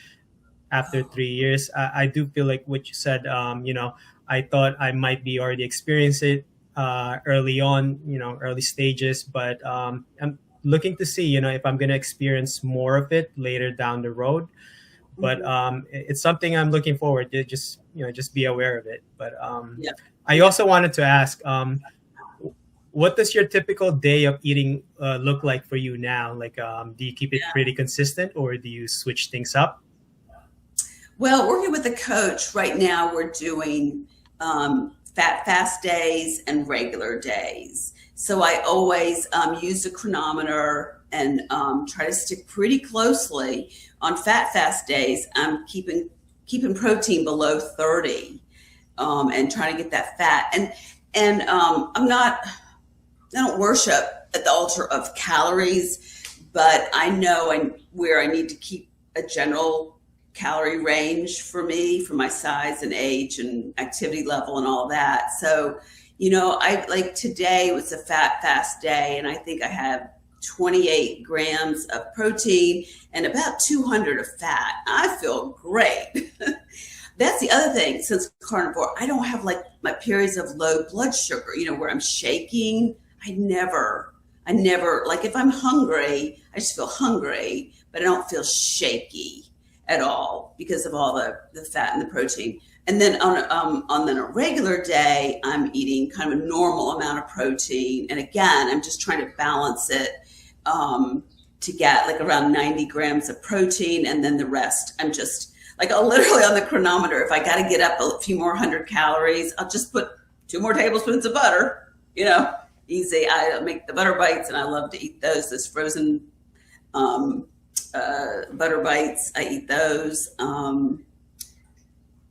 after 3 years. I do feel like what you said, I thought I might be already experiencing it early on, early stages, but I'm looking to see, if I'm going to experience more of it later down the road. But it's something I'm looking forward to, just be aware of it. But I also wanted to ask, what does your typical day of eating look like for you now? Do you keep it pretty consistent, or do you switch things up? Well, working with a coach right now, we're doing fat fast days and regular days. So I always use a chronometer and try to stick pretty closely. On fat fast days, I'm keeping protein below 30 and trying to get that fat. And I don't worship at the altar of calories, but I know where I need to keep a general calorie range for me, for my size and age and activity level and all that. So, I like today was a fat fast day, and I think I have 28 grams of protein and about 200 of fat. I feel great. That's the other thing. Since carnivore, I don't have my periods of low blood sugar, where I'm shaking. I never, if I'm hungry, I just feel hungry, but I don't feel shaky at all because of all the fat and the protein. And then on a regular day, I'm eating kind of a normal amount of protein. And again, I'm just trying to balance it to get like around 90 grams of protein. And then the rest, I'm just like, I'll literally on the chronometer, if I got to get up a few more 100 calories, I'll just put 2 more tablespoons of butter, easy. I make the butter bites and I love to eat those frozen butter bites. I eat those.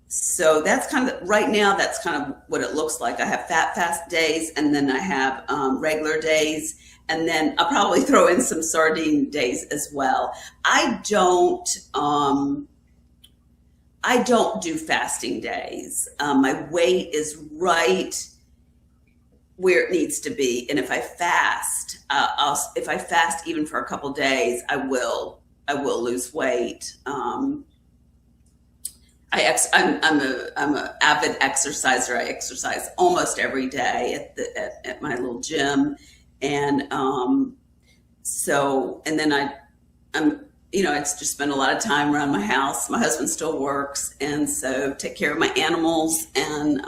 So that's kind of, right now, that's kind of what it looks like. I have fat fast days, and then I have regular days, and then I'll probably throw in some sardine days as well. I don't do fasting days. My weight is right where it needs to be, and if I fast, if I fast even for a couple days, I will lose weight. I'm an avid exerciser. I exercise almost every day at my little gym, and and then I'm I just spend a lot of time around my house. My husband still works, and so take care of my animals, and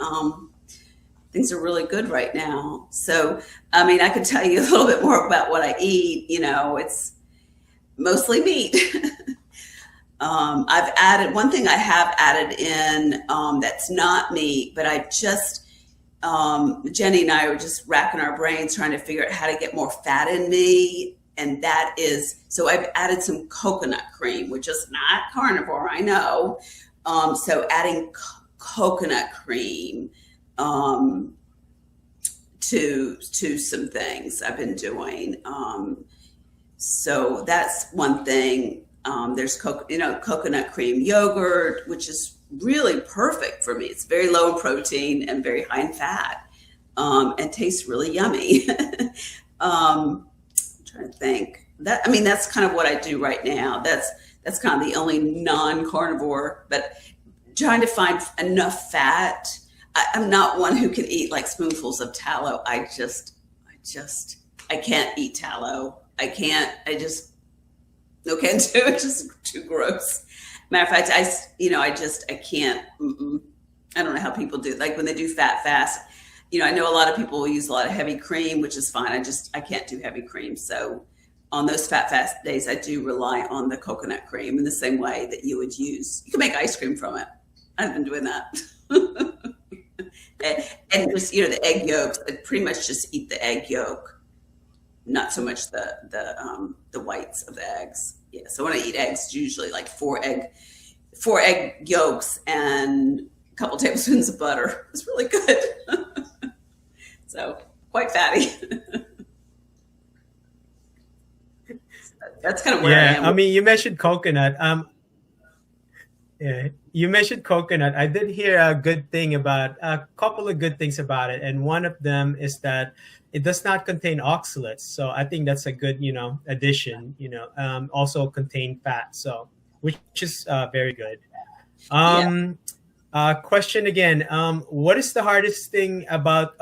things are really good right now. So I could tell you a little bit more about what I eat. It's mostly meat. I've added one thing I have added in that's not meat, but I just Jenny and I were just racking our brains trying to figure out how to get more fat in me, and that is so I've added some coconut cream, which is not carnivore, I know. So adding coconut cream to some things I've been doing. So that's one thing. There's coconut cream yogurt, which is really perfect for me. It's very low in protein and very high in fat, and tastes really yummy. I'm trying to think that's kind of what I do right now. That's kind of the only non-carnivore, but trying to find enough fat. I'm not one who can eat like spoonfuls of tallow. I can't eat tallow. I can't. No can do. It's just too gross. Matter of fact, I can't. I don't know how people do, like when they do fat fast. I know a lot of people will use a lot of heavy cream, which is fine. I can't do heavy cream. So on those fat fast days, I do rely on the coconut cream in the same way that you can make ice cream from it. I've been doing that. and just, the egg yolks, I pretty much just eat the egg yolk. Not so much the whites of the eggs. Yeah. So when I eat eggs, it's usually like four egg yolks and a couple tablespoons of butter. It's really good. So quite fatty. That's kind of where I am. You mentioned coconut. Yeah, you mentioned coconut. I did hear a couple of good things about it, and one of them is that it does not contain oxalates, so I think that's a good, addition. Also contain fat, so which is very good. Question again. What is the hardest thing about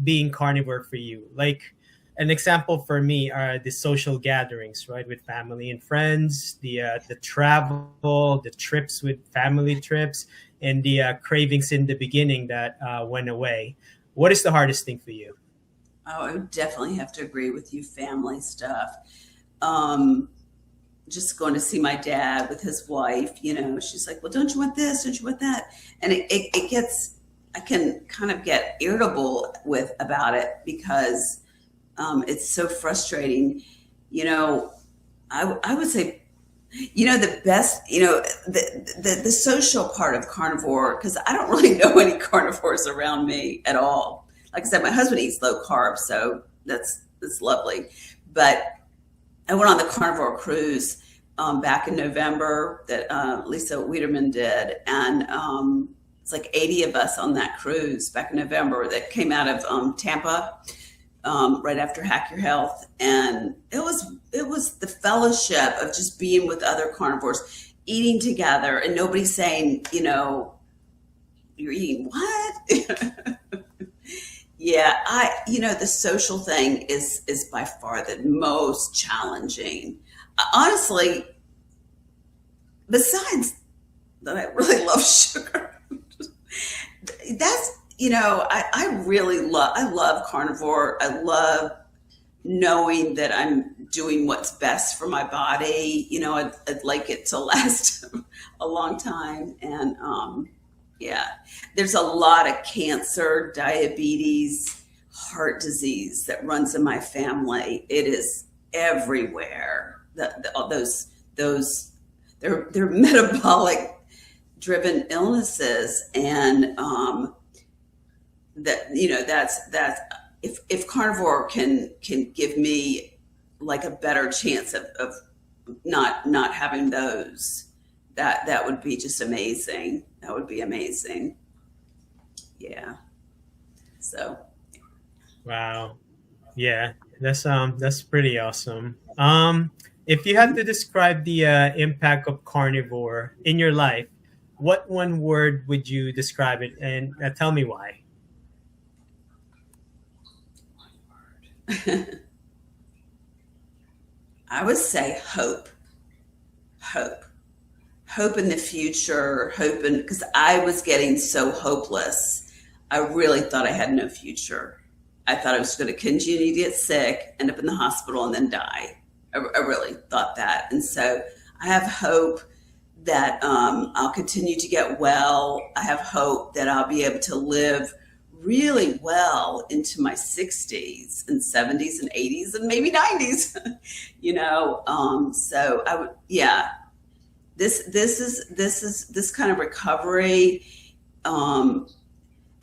being carnivore for you? Like an example for me are the social gatherings, right, with family and friends, the travel, the trips with family trips, and the cravings in the beginning that went away. What is the hardest thing for you? Oh, I would definitely have to agree with you. Family stuff. Just going to see my dad with his wife, she's like, well, don't you want this? Don't you want that? And it gets, I can kind of get irritable about it because it's so frustrating. I would say, the best, the social part of carnivore, because I don't really know any carnivores around me at all. Like I said, my husband eats low carb, so that's lovely. But I went on the carnivore cruise back in November that Lisa Wiederman did, and it's like 80 of us on that cruise back in November that came out of Tampa right after Hack Your Health, and it was the fellowship of just being with other carnivores, eating together, and nobody saying, you're eating what? Yeah, the social thing is by far the most challenging. Honestly, besides that, I really love sugar. That's, I love carnivore. I love knowing that I'm doing what's best for my body. I'd like it to last a long time. And yeah, there's a lot of cancer, diabetes, heart disease that runs in my family. It is everywhere. They're metabolic driven illnesses, and that's if carnivore can give me like a better chance of not having those, that would be just amazing. That would be amazing. Yeah. So. Wow. Yeah, that's pretty awesome. If you had to describe the impact of carnivore in your life, what one word would you describe it, and tell me why? I would say hope. Hope in the future, because I was getting so hopeless. I really thought I had no future. I thought I was going to continue to get sick, end up in the hospital, and then die. I really thought that. And so I have hope that I'll continue to get well. I have hope that I'll be able to live really well into my 60s and 70s and 80s and maybe 90s. So I would, yeah. This kind of recovery, and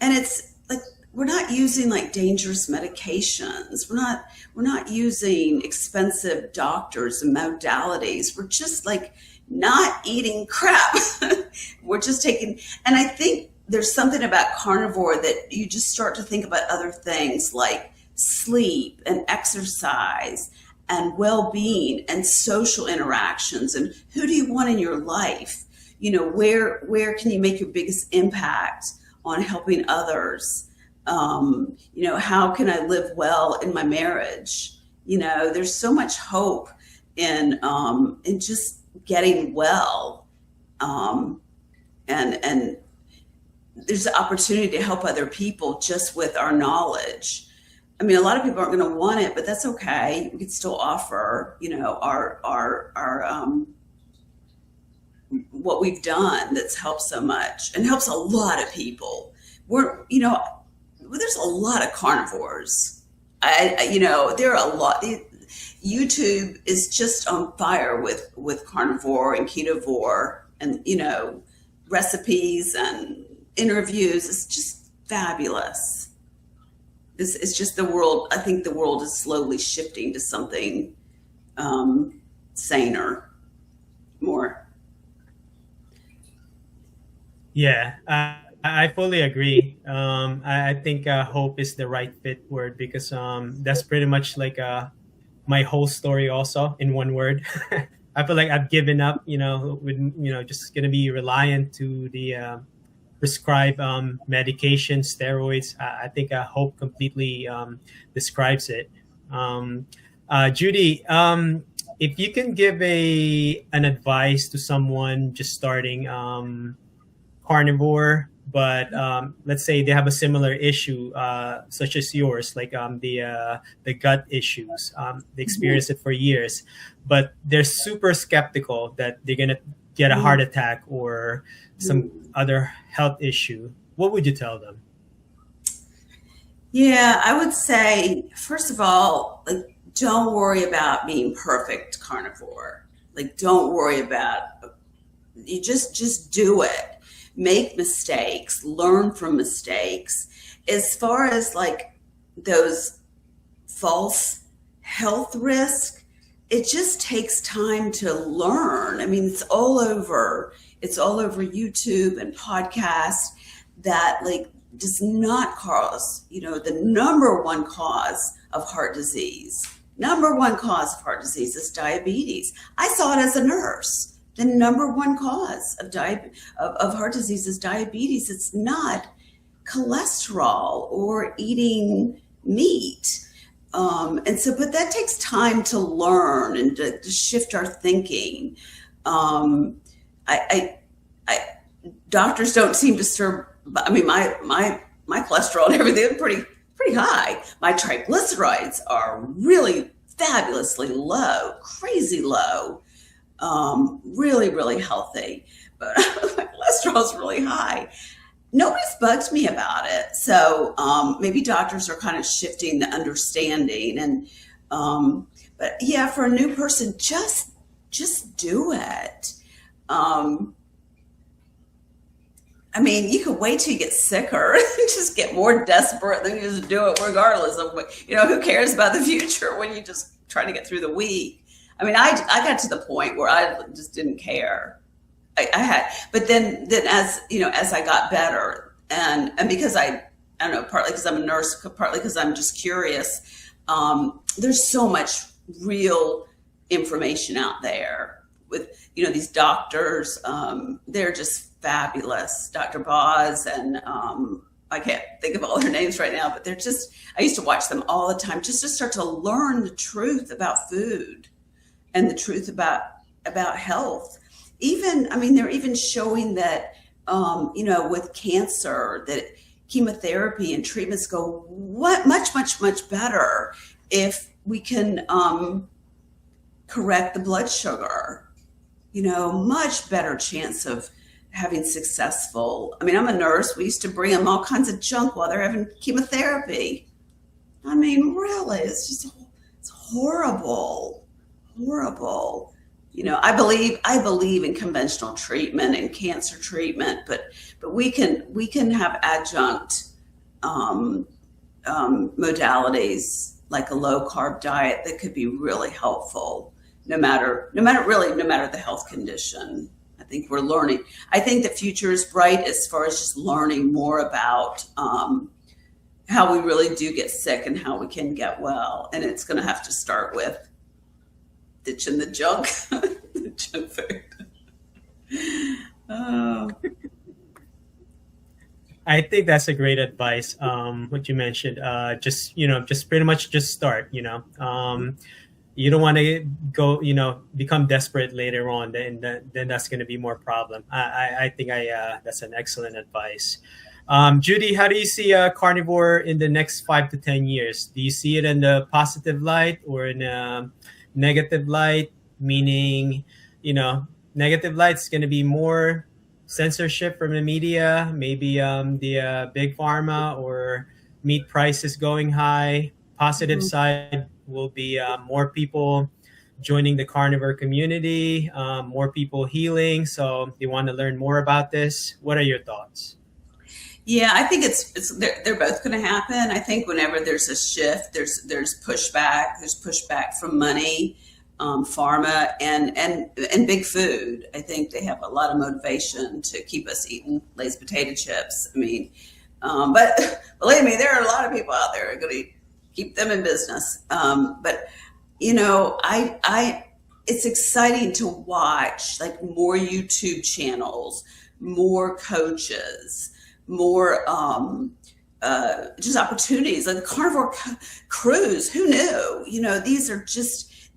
it's like we're not using like dangerous medications. We're not using expensive doctors and modalities. We're just like not eating crap. We're just taking, and I think there's something about carnivore that you just start to think about other things like sleep and exercise and well-being and social interactions, and who do you want in your life? Where can you make your biggest impact on helping others? How can I live well in my marriage? There's so much hope in just getting well, and there's the opportunity to help other people just with our knowledge. I mean, a lot of people aren't going to want it, but that's okay. We can still offer, our what we've done that's helped so much and helps a lot of people. There's a lot of carnivores. There are a lot. YouTube is just on fire with carnivore and ketovore, and recipes and interviews. It's just fabulous. This is just the world. I think the world is slowly shifting to something saner, more. Yeah, I fully agree. I think hope is the right fit word, because that's pretty much like my whole story also in one word. I feel like I've given up, with just gonna be reliant to the prescribed medication, steroids. I think hope completely describes it. Judi, if you can give an advice to someone just starting carnivore, but let's say they have a similar issue such as yours, like the gut issues. They experience it for years, but they're super skeptical that they're gonna get a heart attack or some other health issue. What would you tell them? Yeah, I would say, first of all, like, don't worry about being perfect carnivore. Like, don't worry about, you just do it. Make mistakes, learn from mistakes. As far as like those false health risks, it just takes time to learn. I mean, it's all over YouTube and podcasts that like does not cause, the number one cause of heart disease. Number one cause of heart disease is diabetes. I saw it as a nurse. The number one cause of heart disease is diabetes. It's not cholesterol or eating meat. But that takes time to learn and to shift our thinking. Doctors don't seem to serve. I mean, my cholesterol and everything is pretty high. My triglycerides are really fabulously low, crazy low, really, really healthy. But my cholesterol is really high. Nobody's bugged me about it. So maybe doctors are kind of shifting the understanding. But yeah, for a new person, just do it. I mean, you could wait till you get sicker and just get more desperate than you just do it regardless of what, who cares about the future when you just try to get through the week. I mean, I got to the point where I just didn't care. But then as I got better and because I don't know, partly because I'm a nurse, partly because I'm just curious. There's so much real information out there with, these doctors. They're just fabulous. Dr. Boz and I can't think of all their names right now, but I used to watch them all the time just to start to learn the truth about food and the truth about health. They're even showing that, with cancer, that chemotherapy and treatments go much, much, much better if we can correct the blood sugar. Much better chance of having successful. I'm a nurse. We used to bring them all kinds of junk while they're having chemotherapy. Really, it's horrible, horrible. I believe in conventional treatment and cancer treatment, but we can have adjunct modalities like a low carb diet that could be really helpful, no matter the health condition. I think we're learning. I think the future is bright as far as just learning more about how we really do get sick and how we can get well. And it's going to have to start with ditching the junk, the junk food. Oh. I think that's a great advice. What you mentioned, just pretty much just start. You don't want to go, become desperate later on. Then that's going to be more problem. I think that's an excellent advice. Judi, how do you see Carnivore in the next 5 to 10 years? Do you see it in the positive light or in a negative light? Meaning, negative light's going to be more censorship from the media, maybe the big pharma or meat prices going high. Positive side will be more people joining the carnivore community, more people healing. So they want to learn more about this. What are your thoughts? Yeah, I think they're both going to happen. I think whenever there's a shift, there's pushback. There's pushback from money, pharma, and big food. I think they have a lot of motivation to keep us eating Lay's potato chips. But believe me, there are a lot of people out there who are going to keep them in business. But it's exciting to watch like more YouTube channels, more coaches, more just opportunities like the Carnivore cruise. Who knew?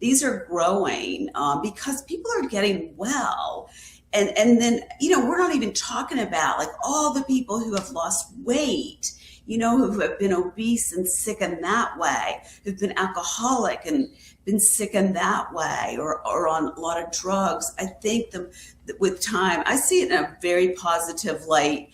These are growing because people are getting well. And then, we're not even talking about like all the people who have lost weight, who have been obese and sick in that way, who've been alcoholic and been sick in that way, or on a lot of drugs. I think with time, I see it in a very positive light.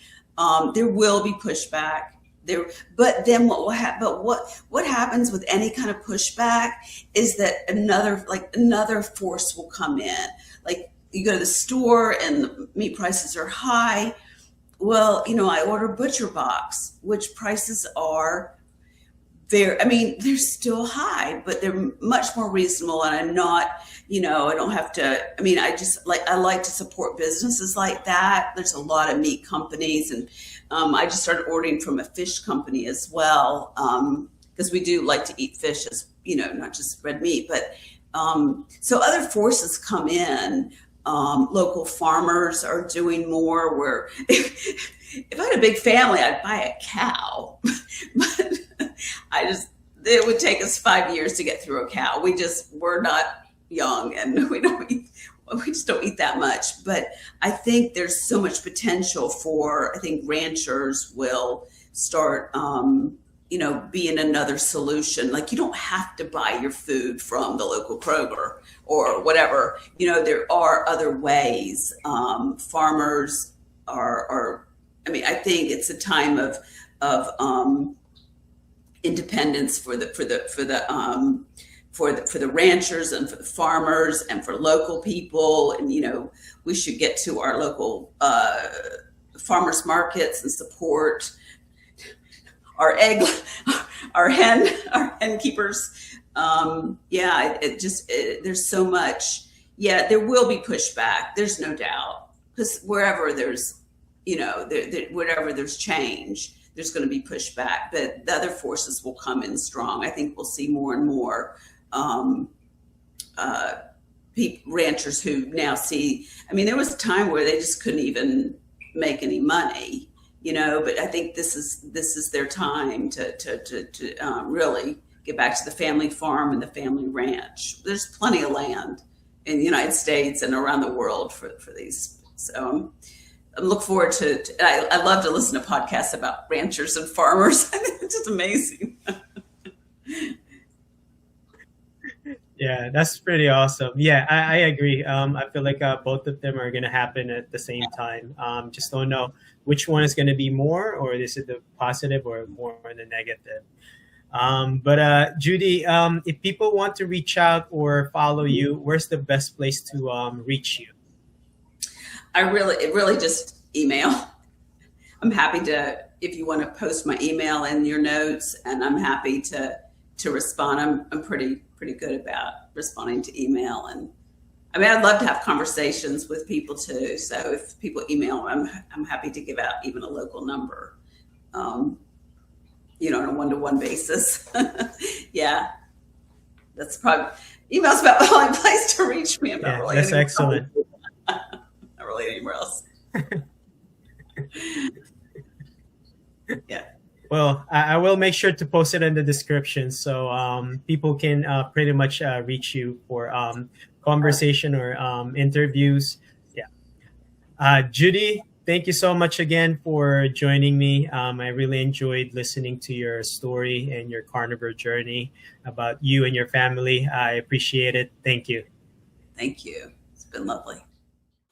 There will be pushback there, but then what will happen? But what happens with any kind of pushback is that another force will come in. Like you go to the store and the meat prices are high. Well, I order Butcher Box, which prices are they're still high, but they're much more reasonable. And I'm not, I don't have to, I like to support businesses like that. There's a lot of meat companies, and I just started ordering from a fish company as well. Because we do like to eat fish as, not just red meat, but so other forces come in. Local farmers are doing more where if I had a big family, I'd buy a cow, but it would take us 5 years to get through a cow. We're not young and we just don't eat that much. But I think there's so much potential I think ranchers will start being another solution. Like, you don't have to buy your food from the local Kroger or whatever. There are other ways. Farmers are. I mean, I think it's a time of independence for the ranchers and for the farmers and for local people. And we should get to our local farmers markets and support our hen keepers. There's so much. Yeah, there will be pushback. There's no doubt, because wherever there's, wherever there's change, there's going to be pushback. But the other forces will come in strong. I think we'll see more and more ranchers who now see. I mean, there was a time where they just couldn't even make any money. But I think this is their time to really get back to the family farm and the family ranch. There's plenty of land in the United States and around the world for these. So I look forward to I love to listen to podcasts about ranchers and farmers. It's just amazing. Yeah, that's pretty awesome. Yeah, I agree. I feel like both of them are going to happen at the same time. Just don't know which one is going to be more, or is it the positive or more the negative. But Judi, if people want to reach out or follow you, where's the best place to reach you? It really just email. I'm happy to, if you want to post my email in your notes, and I'm happy to respond. I'm pretty good about responding to email. And I mean, I'd love to have conversations with people too. So if people email, I'm happy to give out even a local number, on a one-to-one basis. Yeah, that's probably, email's about the only place to reach me. I'm not really that's excellent. Not really anywhere else. Yeah. Well, I will make sure to post it in the description, so people can pretty much reach you for conversation or interviews. Yeah. Judi, thank you so much again for joining me. I really enjoyed listening to your story and your carnivore journey about you and your family. I appreciate it. Thank you. Thank you. It's been lovely.